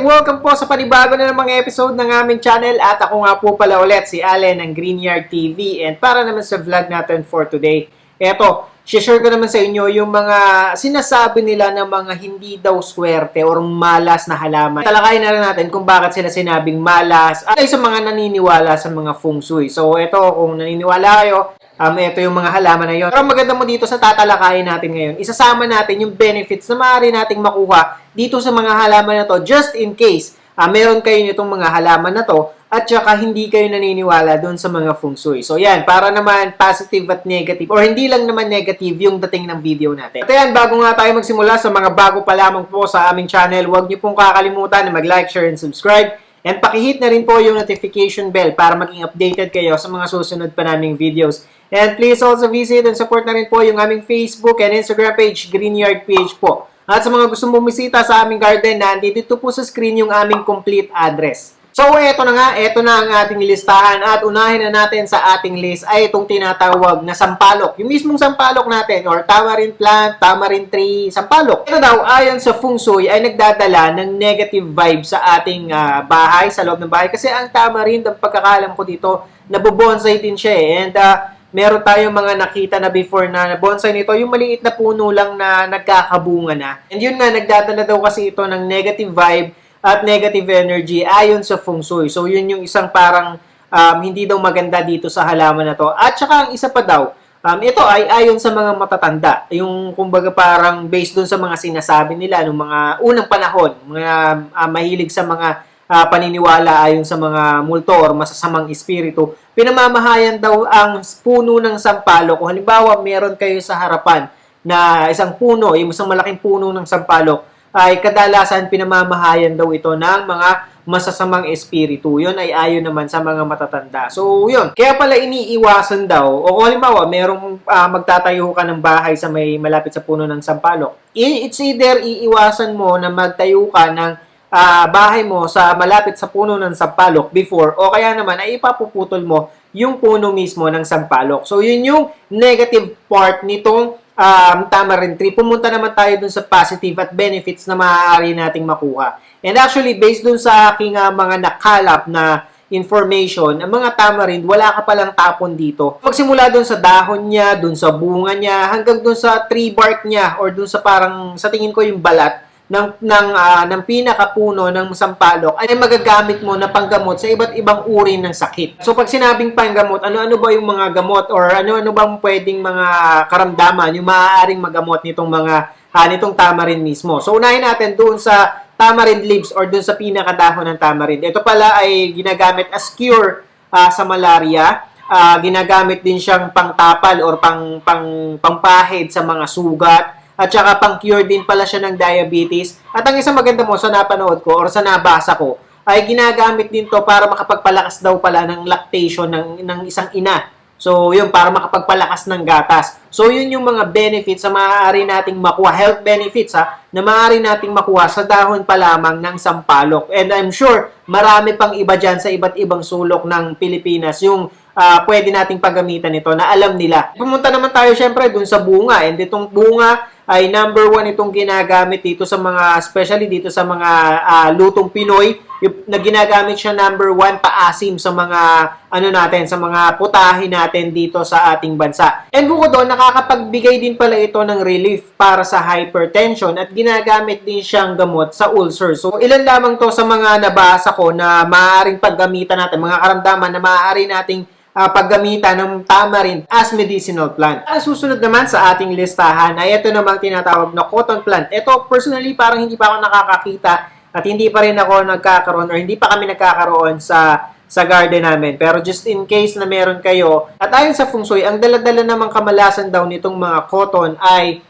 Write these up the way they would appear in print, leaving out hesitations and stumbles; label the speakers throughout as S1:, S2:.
S1: welcome po sa panibago na ng mga episode ng aming channel at ako nga po pala ulit si Allen ng Greenyard TV and para naman sa vlog natin for today, eto, share ko naman sa inyo yung mga sinasabi nila na mga hindi daw swerte or malas na halaman. Talakayin na rin natin kung bakit sila sinabing malas at sa mga naniniwala sa mga feng shui. So eto, kung naniniwala kayo, ito yung mga halaman na yun. Pero maganda mo dito sa tatalakayin natin ngayon, isasama natin yung benefits na maaari nating makuha dito sa mga halaman na to just in case meron kayo nitong mga halaman na to at saka hindi kayo naniniwala doon sa mga feng shui. So yan, para naman positive at negative or hindi lang naman negative yung dating ng video natin. At yan, bago nga tayo magsimula sa mga bago pa lamang po sa aming channel, huwag niyo pong kakalimutan na mag-like, share, and subscribe. And pakihit na rin po yung notification bell para maging updated kayo sa mga susunod pa naming videos. And please also visit and support na rin po yung aming Facebook and Instagram page, Greenyard PH po. At sa mga gustong bumisita sa aming garden, nandito po sa screen yung aming complete address. So, eto na nga, eto na ang ating listahan at unahin na natin sa ating list ay itong tinatawag na sampalok. Yung mismong sampalok natin or tamarind plant, tamarind tree, sampalok. Ito daw, ayon sa feng shui, ay nagdadala ng negative vibe sa ating bahay, sa loob ng bahay. Kasi ang tamarind, ang pagkakalam ko dito, nabobonsai din siya eh. And meron tayong mga nakita na before na bonsai nito, yung maliit na puno lang na nagkakabunga na. And yun nga, nagdadala daw kasi ito ng negative vibe at negative energy ayon sa feng shui. So, yun yung isang parang hindi daw maganda dito sa halaman na to. At saka, ang isa pa daw, ito ay ayon sa mga matatanda. Yung, kumbaga, parang based dun sa mga sinasabi nila nung mga unang panahon, mga mahilig sa mga paniniwala ayon sa mga multo or masasamang espiritu, pinamamahayan daw ang puno ng sampalok. Kung halimbawa, meron kayo sa harapan na isang puno, yung isang malaking puno ng sampalok, ay kadalasan pinamamahayan daw ito ng mga masasamang espiritu. Yun ay ayon naman sa mga matatanda. So, yun. Kaya pala iniiwasan daw, o kung halimbawa, merong magtatayo ka ng bahay sa may malapit sa puno ng sampalok, it's either iiwasan mo na magtayo ka ng bahay mo sa malapit sa puno ng sampalok before, o kaya naman ay ipapuputol mo yung puno mismo ng sampalok. So, yun yung negative part nitong tamarind tree. Pumunta naman tayo dun sa positive at benefits na maaari nating makuha. And actually, based dun sa aking mga nakalap na information, ang mga tamarind, wala ka palang tapon dito. Magsimula dun sa dahon niya, dun sa bunga niya, hanggang dun sa tree bark niya, or dun sa parang, sa tingin ko yung balat, ng pinakapuno ng sampalok ay magagamit mo na panggamot sa iba't ibang uri ng sakit. So pag sinabing panggamot, ano-ano ba yung mga gamot or ano-ano bang pwedeng mga karamdaman yung maaaring magamot nitong mga nitong tamarind mismo. So unahin natin doon sa tamarind leaves or doon sa pinakadahon ng tamarind. Ito pala ay ginagamit as cure sa malaria. Ginagamit din siyang pangtapal or pangpahid sa mga sugat. At saka pang-cure din pala siya ng diabetes. At ang isang maganda mo sa napanood ko or sa nabasa ko, ay ginagamit din to para makapagpalakas daw pala ng lactation ng isang ina. So, yun, para makapagpalakas ng gatas. So, yun yung mga benefits na maaari nating makuha, health benefits na maaari nating makuha sa dahon pa lamang ng sampalok. And I'm sure, marami pang iba dyan sa iba't ibang sulok ng Pilipinas yung pwede nating paggamitan ito na alam nila. Pumunta naman tayo syempre dun sa bunga. And itong bunga ay number 1 itong ginagamit dito sa mga, especially dito sa mga lutong Pinoy, na ginagamit siya number 1 paasim sa mga sa mga putahe natin dito sa ating bansa. And bukod doon, nakakapagbigay din pala ito ng relief para sa hypertension at ginagamit din siyang gamot sa ulcer. So, ilan lamang to sa mga nabasa ko na maaaring paggamitan natin, mga karamdaman na maaari nating paggamitan ng tamarind as medicinal plant. Ang susunod naman sa ating listahan ay ito namang tinatawag na cotton plant. Ito, personally, parang hindi pa ako nakakakita at hindi pa rin ako nagkakaroon or hindi pa kami nagkakaroon sa garden namin. Pero just in case na meron kayo, at ayon sa feng shui, ang daladala namang kamalasan daw nitong mga cotton ay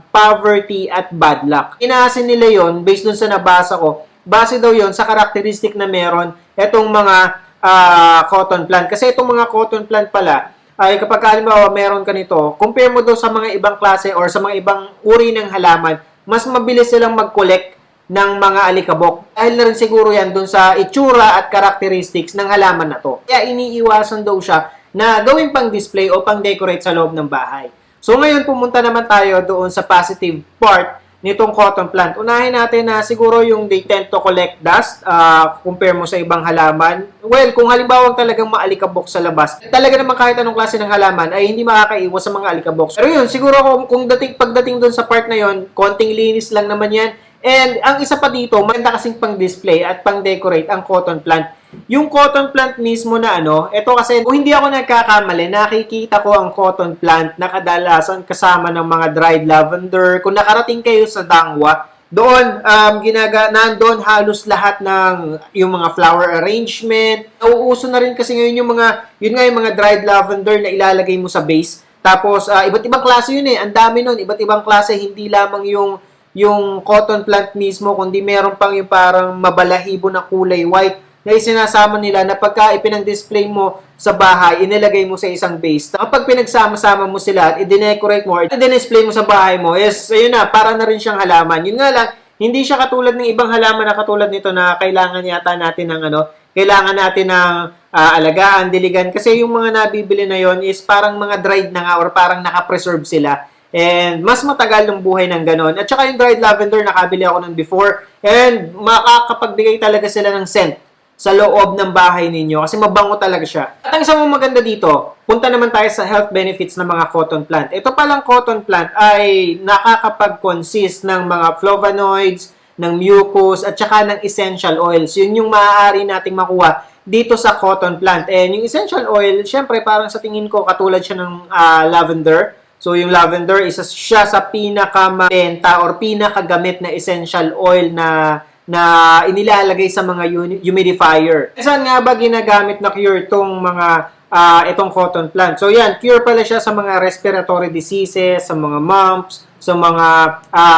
S1: poverty at bad luck. Inaasin nila yon based dun sa nabasa ko. Base daw yon sa karakteristik na meron itong mga cotton plant. Kasi itong mga cotton plant pala, ay kapag halimbawa meron ka nito, compare mo daw sa mga ibang klase or sa mga ibang uri ng halaman, mas mabilis silang mag-collect ng mga alikabok. Dahil na rin siguro yan dun sa itsura at characteristics ng halaman na to. Kaya iniiwasan daw siya na gawin pang display o pang decorate sa loob ng bahay. So ngayon pumunta naman tayo doon sa positive part nitong cotton plant. Unahin natin na siguro yung they tend to collect dust, compare mo sa ibang halaman. Well, kung halimbawa talagang maalikabok sa labas, talaga naman kahit anong klase ng halaman ay hindi makakaiwas sa mga alikabok. Pero yun, siguro kung pagdating doon sa part na yun, konting linis lang naman yan. And ang isa pa dito, maganda kasing pang-display at pang-decorate ang cotton plant. Yung cotton plant mismo na ito kasi kung hindi ako nagkakamali, nakikita ko ang cotton plant na kadalasan kasama ng mga dried lavender. Kung nakarating kayo sa Dangwa, doon nandoon halos lahat ng yung mga flower arrangement. Nauuso na rin kasi ngayon yung mga dried lavender na ilalagay mo sa base. Tapos iba't ibang klase yun eh. Ang dami nun, iba't ibang klase, hindi lamang yung cotton plant mismo, kundi meron pang yung parang mabalahibo na kulay white na isinasama nila na pagka ipinang-display mo sa bahay, inilagay mo sa isang base. Kapag pinagsama-sama mo sila at i-decorate mo or i-display mo sa bahay mo, ayun na, para na rin siyang halaman. Yun nga lang, hindi siya katulad ng ibang halaman na katulad nito na kailangan yata natin ng kailangan natin ng alagaan, diligan. Kasi yung mga nabibili na yon is parang mga dried na nga or parang naka-preserve sila. And mas matagal ng buhay ng ganon. At saka yung dried lavender, nakabili ako nun before. And makakapagbigay talaga sila ng scent sa loob ng bahay ninyo kasi mabango talaga siya. At ang isang maganda dito, punta naman tayo sa health benefits ng mga cotton plant. Ito palang cotton plant ay nakakapag-consist ng mga flavonoids, ng mucus, at saka ng essential oils. Yun yung maaari nating makuha dito sa cotton plant. And yung essential oil, syempre parang sa tingin ko katulad siya ng lavender. So yung lavender, isa siya sa pinakamabenta or pinakagamit na essential oil na inilalagay sa mga humidifier. Saan nga ba ginagamit na cure itong cotton plant? So yan, cure pala siya sa mga respiratory diseases, sa mga mumps, sa mga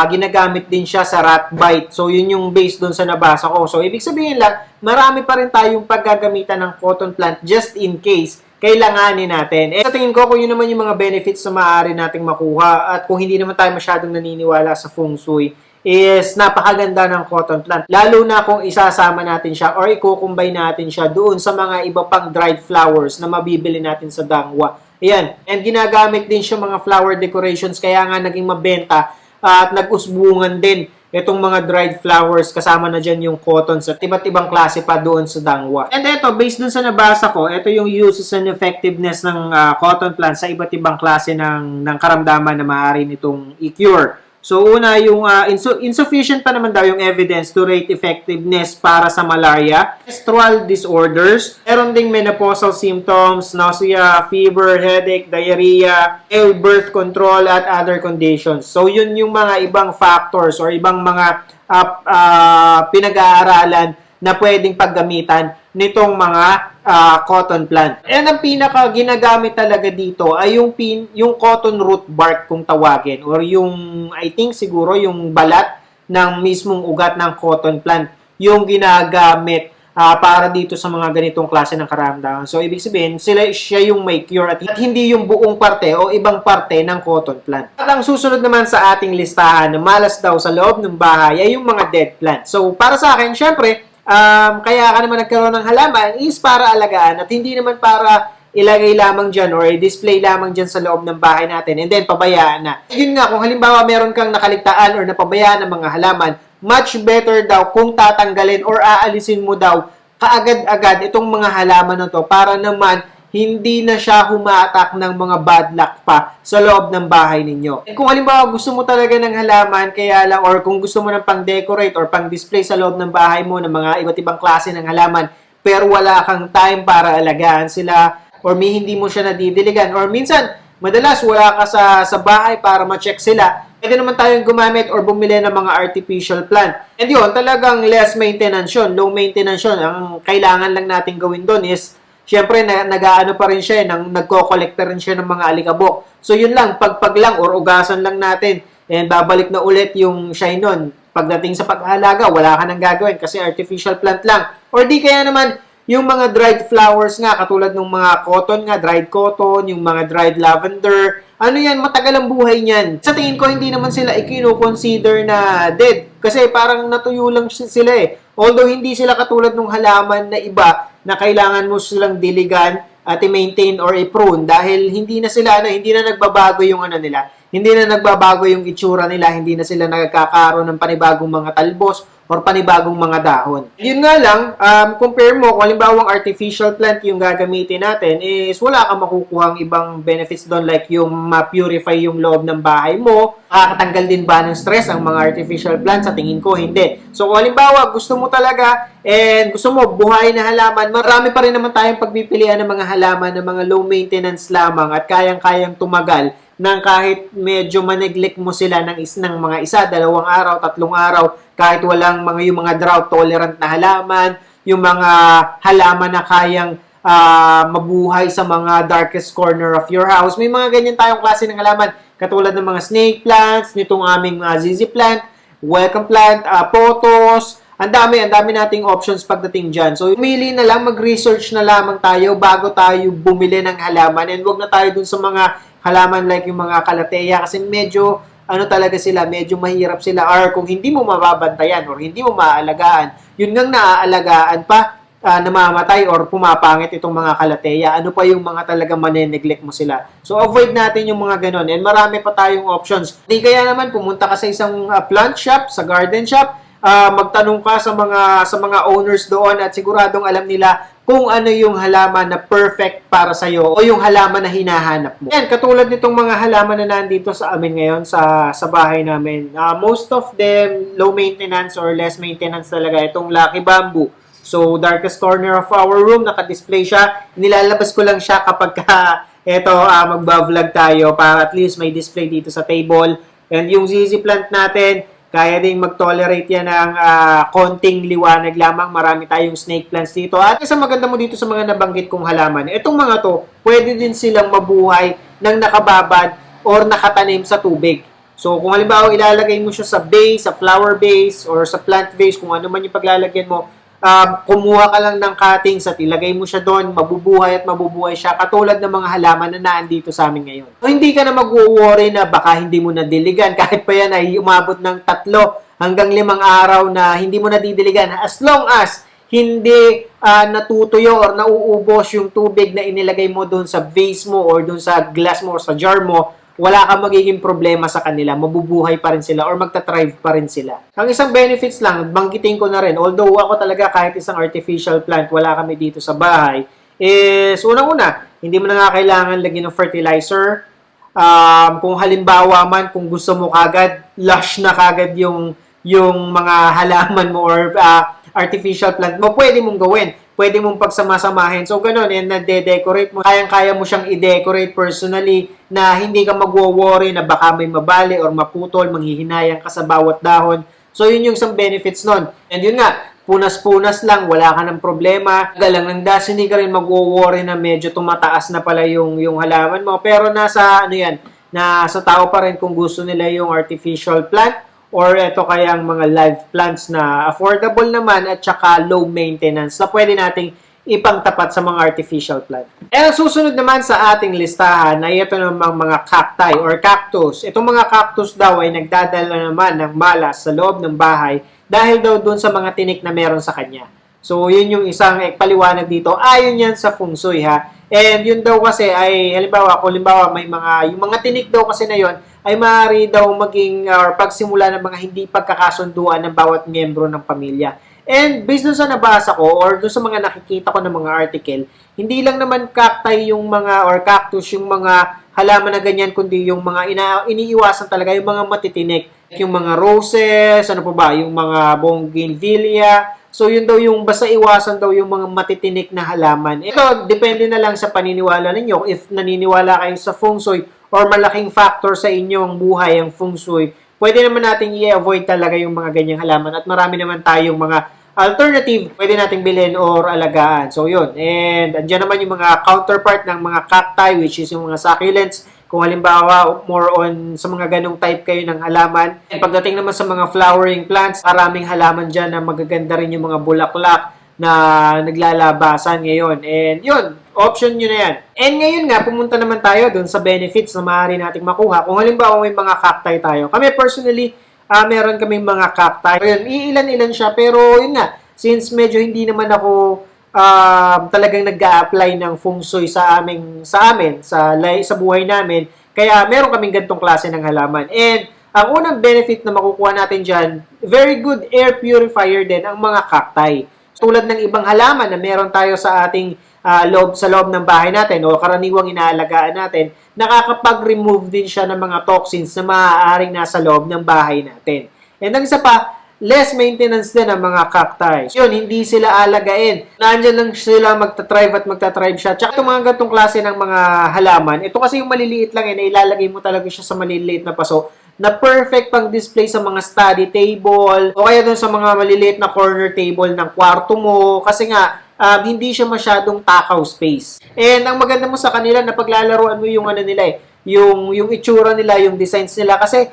S1: ginagamit din siya sa rat bite. So yun yung base dun sa nabasa ko. So ibig sabihin lang, marami pa rin tayong paggagamitan ng cotton plant just in case kailanganin natin. Sa tingin ko, kung yun naman yung mga benefits na maaari nating makuha at kung hindi naman tayo masyadong naniniwala sa feng shui, is napakaganda ng cotton plant. Lalo na kung isasama natin siya or i-combine natin siya doon sa mga iba pang dried flowers na mabibili natin sa Dangwa. Ayan. And ginagamit din siya mga flower decorations kaya nga naging mabenta at nag-usbungan din itong mga dried flowers kasama na dyan yung cotton sa iba't ibang klase pa doon sa Dangwa. And ito, based dun sa nabasa ko, ito yung uses and effectiveness ng cotton plant sa iba't ibang klase ng karamdaman na maaari nitong i-cure. So, una, yung insufficient pa naman daw yung evidence to rate effectiveness para sa malaria, menstrual disorders, meron ding menopausal symptoms, nausea, fever, headache, diarrhea, ill birth control, at other conditions. So, yun yung mga ibang factors or ibang mga pinag-aaralan na pwedeng paggamitan nitong mga cotton plant. And ang pinaka ginagamit talaga dito ay yung cotton root bark kung tawagin or yung I think siguro yung balat ng mismong ugat ng cotton plant yung ginagamit para dito sa mga ganitong klase ng karamdaman. So ibig sabihin siya yung may cure at hindi yung buong parte o ibang parte ng cotton plant. At ang susunod naman sa ating listahan na malas daw sa loob ng bahay ay yung mga dead plant. So para sa akin, syempre kaya ka naman nagkaroon ng halaman is para alagaan at hindi naman para ilagay lamang dyan or i-display lamang dyan sa loob ng bahay natin and then pabayaan na. Yun nga, kung halimbawa meron kang nakaligtaan or napabayaan ng mga halaman, much better daw kung tatanggalin or aalisin mo daw kaagad-agad itong mga halaman na to para naman hindi na siya humatak ng mga bad luck pa sa loob ng bahay ninyo. And kung halimbawa gusto mo talaga ng halaman, kaya lang, or kung gusto mo ng pang-decorate or pang-display sa loob ng bahay mo ng mga iba't ibang klase ng halaman, pero wala kang time para alagaan sila, or hindi mo siya nadidiligan, or minsan, madalas wala ka sa bahay para ma-check sila, pwede naman tayong gumamit or bumili ng mga artificial plant. And yun, talagang less maintenance yun, low maintenance yun. Ang kailangan lang natin gawin doon is siyempre, nag-aano pa rin siya, nagko-collect rin siya ng mga alikabok. So, yun lang, pagpag lang or ugasan lang natin. And babalik na ulit yung shine nun. Pagdating sa pag-aalaga, wala ka nang gagawin kasi artificial plant lang. Or di kaya naman, yung mga dried flowers nga, katulad ng mga cotton nga, dried cotton, yung mga dried lavender. Ano yan, matagal ang buhay niyan. Sa tingin ko, hindi naman sila i-consider na dead. Kasi parang natuyo lang sila eh. Although hindi sila katulad ng halaman na iba na kailangan mo silang diligan at i-maintain or i-prune dahil hindi na sila hindi na nagbabago yung nila. hindi na nagbabago yung itsura nila, hindi na sila nagkakaroon ng panibagong mga talbos or panibagong mga dahon. Yun nga lang, compare mo, kung halimbawa artificial plant yung gagamitin natin, is wala kang makukuhang ibang benefits doon like yung ma-purify yung loob ng bahay mo. Makakatanggal din ba ng stress ang mga artificial plants? Sa tingin ko, hindi. So kung halimbawa gusto mo talaga and gusto mo buhay na halaman, marami pa rin naman tayong pagpipilian ng mga halaman ng mga low maintenance lamang at kayang-kayang tumagal nang kahit medyo maneglect mo sila ng mga 1, 2 araw, 3 araw, kahit walang yung mga drought tolerant na halaman, yung mga halaman na kayang mabuhay sa mga darkest corner of your house. May mga ganyan tayong klase ng halaman, katulad ng mga snake plants, nitong aming ZZ plant, welcome plant, pothos. Ang dami nating options pagdating dyan. So, umili na lang, mag-research na lamang tayo bago tayo bumili ng halaman. And wag na tayo dun sa mga halaman like yung mga kalateya kasi medyo talaga sila, medyo mahirap sila, or kung hindi mo mababantayan or hindi mo maaalagaan, yun ngang naaalagaan pa, namamatay or pumapangit itong mga kalateya. Ano pa yung mga talaga maneneglect mo sila. So avoid natin yung mga ganon, and marami pa tayong options. Hindi kaya naman pumunta ka sa isang plant shop, sa garden shop, magtanong ka sa mga owners doon at siguradong alam nila kung ano yung halaman na perfect para sa iyo o yung halaman na hinahanap mo. Yan, katulad nitong mga halaman na nandito sa amin ngayon sa bahay namin. Most of them low maintenance or less maintenance talaga itong Lucky Bamboo. So, darkest corner of our room, naka-display siya. Nilalabas ko lang siya kapag magba-vlog tayo para at least may display dito sa table. And yung ZZ plant natin, kaya ding mag-tolerate yan ng konting liwanag lamang. Marami tayong snake plants dito. At isa maganda mo dito sa mga nabanggit kong halaman, itong mga to, pwede din silang mabuhay ng nakababad or nakatanim sa tubig. So, kung halimbawa ilalagay mo siya sa vase, sa flower vase, or sa plant vase, kung ano man yung paglalagyan mo, kumuha ka lang ng cuttings at ilagay mo siya doon, mabubuhay at mabubuhay siya, katulad ng mga halaman na naandito sa amin ngayon. So, hindi ka na mag-worry na baka hindi mo nadiligan, kahit pa yan ay umabot ng 3 hanggang 5 araw na hindi mo nadidiligan, as long as hindi natutuyo or nauubos yung tubig na inilagay mo doon sa vase mo or doon sa glass mo or sa jar mo, wala kang magiging problema sa kanila. Mabubuhay pa rin sila or magta-thrive pa rin sila. Ang isang benefits lang, banggitin ko na rin, although ako talaga kahit isang artificial plant, wala kami dito sa bahay, is unang-una, hindi mo na nga kailangan lagyan ng fertilizer. Kung halimbawa man, kung gusto mo kagad, lush na kagad yung mga halaman mo or artificial plant mo, pwede mong gawin. Pwede mong pagsama-samahin. So, ganun, and nade-decorate mo. Kayang-kaya mo siyang i-decorate personally na hindi ka magwo-worry na baka may mabali or maputol, manghihinayang ka sa bawat dahon. So, yun yung isang benefits nun. And yun nga, punas-punas lang, wala ka ng problema. Galang ng dust, hindi ka rin magwo-worry na medyo tumataas na pala yung halaman mo. Pero nasa tao pa rin kung gusto nila yung artificial plant or ito kayang mga live plants na affordable naman at saka low maintenance na pwede nating ipangtapat sa mga artificial plant. And ang susunod naman sa ating listahan ay ito namang mga cacti or cactus. Itong mga cactus daw ay nagdadala naman ng malas sa loob ng bahay dahil daw dun sa mga tinik na meron sa kanya. So, yun yung isang paliwanag dito. Ayon yan sa feng shui, ha. And yun daw kasi ay, halimbawa may yung mga tinik daw kasi na yun, ay maaari daw maging pagsimula ng mga hindi pagkakasunduan ng bawat miyembro ng pamilya. And based doon sa nabasa ko or doon sa mga nakikita ko ng mga article, hindi lang naman cacti yung mga or cactus yung mga halaman na ganyan, kundi yung mga iniiwasan talaga yung mga matitinik. Yung mga roses, ano pa ba, yung mga bougainvillea. So yun daw yung basta iwasan daw yung mga matitinik na halaman. Ito, depende na lang sa paniniwala ninyo. If naniniwala kayo sa feng shui or malaking factor sa inyong buhay ang feng shui, pwede naman natin i-avoid talaga yung mga ganyang halaman at marami naman tayong mga alternative pwede nating bilhin or alagaan. So yun, and andyan naman yung mga counterpart ng mga cacti, which is yung mga succulents. Kung halimbawa, more on sa mga ganong type kayo ng halaman. And pagdating naman sa mga flowering plants, maraming halaman dyan na magaganda rin yung mga bulaklak na naglalabasan ngayon. And yun, option nyo na yan. And ngayon nga, pumunta naman tayo dun sa benefits na maaari nating makuha. Kung halimbawa may mga cacti tayo. Kami personally, meron kaming mga cacti. Yun, iilan-ilan siya. Pero yun nga, since medyo hindi naman ako talagang nag-a-apply ng feng shui sa buhay namin, Kaya meron kaming ganitong klase ng halaman. And ang unang benefit na makukuha natin dyan, very good air purifier din ang mga cacti. Tulad ng ibang halaman na meron tayo sa ating sa loob ng bahay natin o karaniwang inaalagaan natin, nakakapag-remove din siya ng mga toxins na maaaring nasa loob ng bahay natin. And ang isa pa, less maintenance din ang mga cacti. Yun, hindi sila alagain. Nandiyan lang sila magta-thrive at magta-thrive siya. Tsaka itong mga ganitong klase ng mga halaman, ito kasi yung maliliit lang na ilalagay mo talaga siya sa maliliit na paso na perfect pang display sa mga study table o kaya dun sa mga maliliit na corner table ng kwarto mo kasi nga hindi siya masyadong takaw space. And ang maganda mo sa kanila na paglalaruan mo yung ano nila yung itsura nila, yung designs nila kasi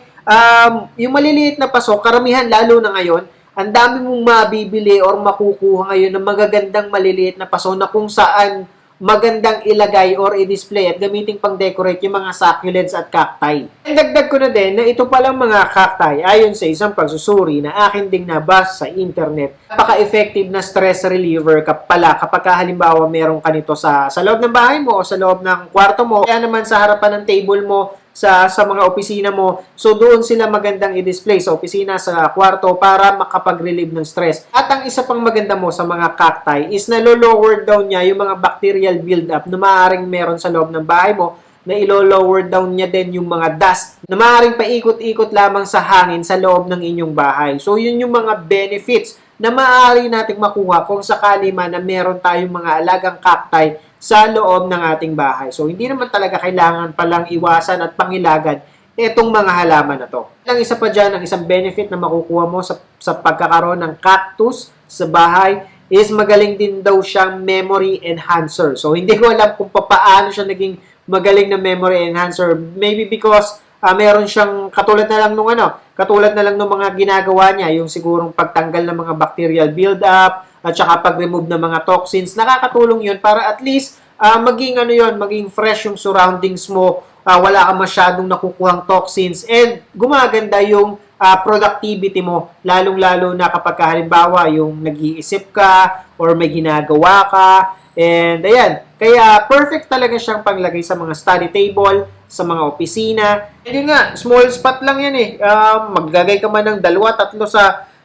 S1: yung maliliit na paso, karamihan lalo na ngayon, ang dami mong mabibili or makukuha ngayon ng magagandang maliliit na paso na kung saan magandang ilagay or i-display at gamitin pang decorate yung mga succulents at cacti. And dagdag ko na din na ito palang mga cacti ayon sa isang pagsusuri na akin ding nabasa sa internet. Napaka-effective na stress reliever pala kapag halimbawa meron ka nito sa loob ng bahay mo o sa loob ng kwarto mo. Kaya naman sa harapan ng table mo, sa mga opisina mo. So, doon sila magandang i-display sa opisina, sa kwarto para makapag-relieve ng stress. At ang isa pang maganda mo sa mga cacti is na lower down niya yung mga bacterial build-up na maaaring meron sa loob ng bahay mo na ilo-lower down niya din yung mga dust na maaaring paikot-ikot lamang sa hangin sa loob ng inyong bahay. So, yun yung mga benefits na maaari nating makuha kung sakali man na meron tayong mga alagang cacti sa loob ng ating bahay. So, hindi naman talaga kailangan palang iwasan at pangilagan itong mga halaman na to. Ang isa pa dyan, ang isang benefit na makukuha mo sa pagkakaroon ng cactus sa bahay is magaling din daw siyang memory enhancer. So, hindi ko alam kung paano siya naging magaling na memory enhancer. Maybe because meron siyang katulad na lang nung mga ginagawa niya, yung sigurong pagtanggal ng mga bacterial build-up, at saka pag-remove ng mga toxins, nakakatulong yun para at least maging fresh yung surroundings mo, wala ka masyadong nakukuhang toxins, and gumaganda yung productivity mo, lalong-lalo na kapag halimbawa yung nag-iisip ka or may ginagawa ka, and ayan, kaya perfect talaga siyang panglagay sa mga study table, sa mga opisina. And yun nga, small spot lang yan maglagay ka man ng 2-3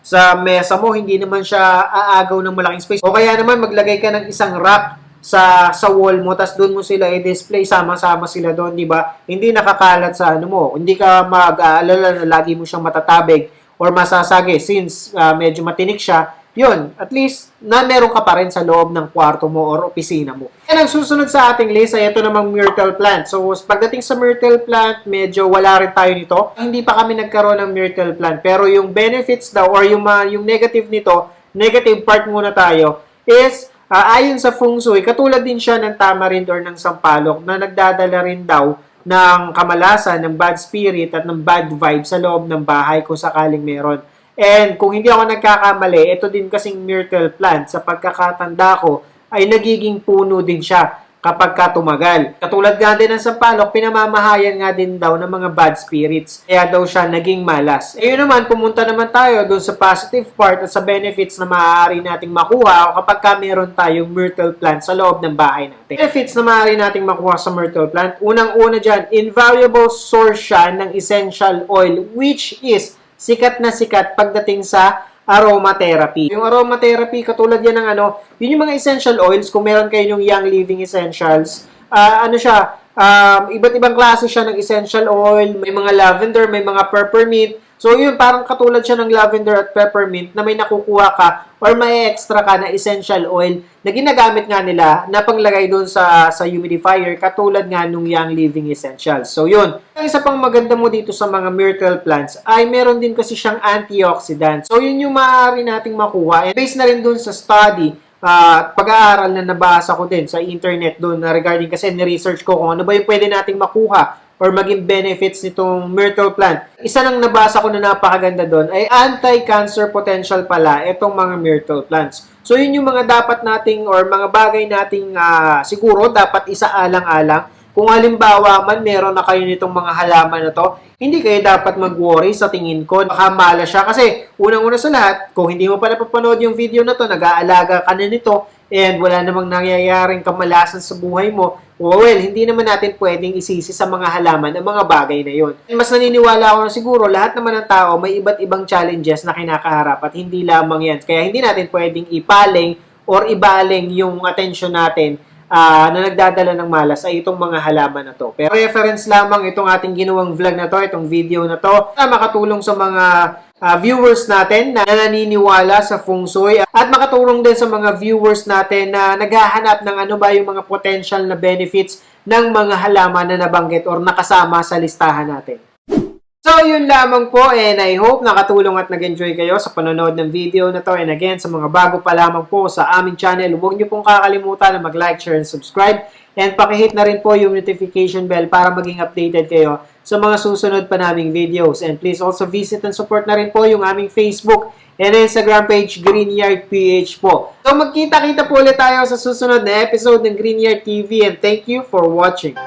S1: sa mesa mo, hindi naman siya aagaw ng malaking space. O kaya naman maglagay ka ng isang rack sa wall mo, tas doon mo sila i-display, sama-sama sila doon, di ba? Hindi nakakalat sa ano mo. Hindi ka mag-aalala na lagi mo siyang matatabig or masasagi since medyo matinik siya. Yun, at least na meron ka pa rin sa loob ng kwarto mo or opisina mo. And ang susunod sa ating list ay ito namang myrtle plant. So, pagdating sa myrtle plant, medyo wala rin tayo nito. Hindi pa kami nagkaroon ng myrtle plant. Pero yung benefits daw or yung negative nito, negative part muna tayo, is ayon sa feng shui, katulad din siya ng tamarind or ng sampalok na nagdadala rin daw ng kamalasan, ng bad spirit at ng bad vibe sa loob ng bahay kung sakaling meron. And kung hindi ako nagkakamali, ito din kasing myrtle plant, sa pagkakatanda ko, ay nagiging puno din siya kapag tumagal. Katulad nga din ng sampalok, pinamamahayan nga din daw ng mga bad spirits. Kaya daw siya naging malas. E yun naman, pumunta naman tayo doon sa positive part at sa benefits na maaari nating makuha kapag meron tayong myrtle plant sa loob ng bahay natin. Benefits na maaari nating makuha sa myrtle plant, unang-una dyan, invaluable source siya ng essential oil, which is sikat na sikat pagdating sa aromatherapy. Yung aromatherapy, katulad yan ng yun yung mga essential oils, kung meron kayo yung Young Living Essentials, iba't ibang klase siya ng essential oil, may mga lavender, may mga peppermint. So yun, parang katulad siya ng lavender at peppermint na may nakukuha ka or may extra ka na essential oil na ginagamit nga nila na panglagay doon sa humidifier, katulad nga nung Young Living Essentials. So yun. Ang isa pang maganda mo dito sa mga myrtle plants ay meron din kasi siyang antioxidant. So yun yung maaari nating makuha. And based na rin doon sa study, pag-aaral na nabasa ko din sa internet doon na regarding kasi ni-research ko kung ano ba yung pwede nating makuha or maging benefits nitong myrtle plant. Isa nang nabasa ko na napakaganda doon ay anti-cancer potential pala itong mga myrtle plants. So yun yung mga dapat nating or mga bagay nating siguro dapat isaalang-alang. Kung halimbawa man meron na kayo nitong mga halaman na to, hindi kayo dapat mag-worry sa tingin ko. Baka mala siya kasi unang-una sa lahat, kung hindi mo pa napapanood yung video na to, nag-aalaga ka na nito, and wala namang nangyayaring kamalasan sa buhay mo, well, hindi naman natin pwedeng isisi sa mga halaman ang mga bagay na yon. Mas naniniwala ako na siguro lahat naman ng tao may iba't ibang challenges na kinakaharap at hindi lamang yan. Kaya hindi natin pwedeng ipaling or ibaling yung attention natin na nagdadala ng malas ay itong mga halaman na to. Pero reference lamang itong ating ginawang vlog na to, itong video na to, na makatulong sa mga viewers natin na naniniwala sa feng shui at makatulong din sa mga viewers natin na naghahanap ng ano ba yung mga potential na benefits ng mga halaman na nabanggit or nakasama sa listahan natin. So, yun lamang po and I hope nakatulong at nag-enjoy kayo sa panonood ng video na to. And again, sa mga bago pa lamang po sa aming channel, huwag niyo pong kakalimutan na mag-like, share, and subscribe. And pakihit na rin po yung notification bell para maging updated kayo sa mga susunod pa naming videos. And please also visit and support na rin po yung aming Facebook and Instagram page, Greenyard PH po. So, magkita-kita po ulit tayo sa susunod na episode ng Greenyard TV and thank you for watching.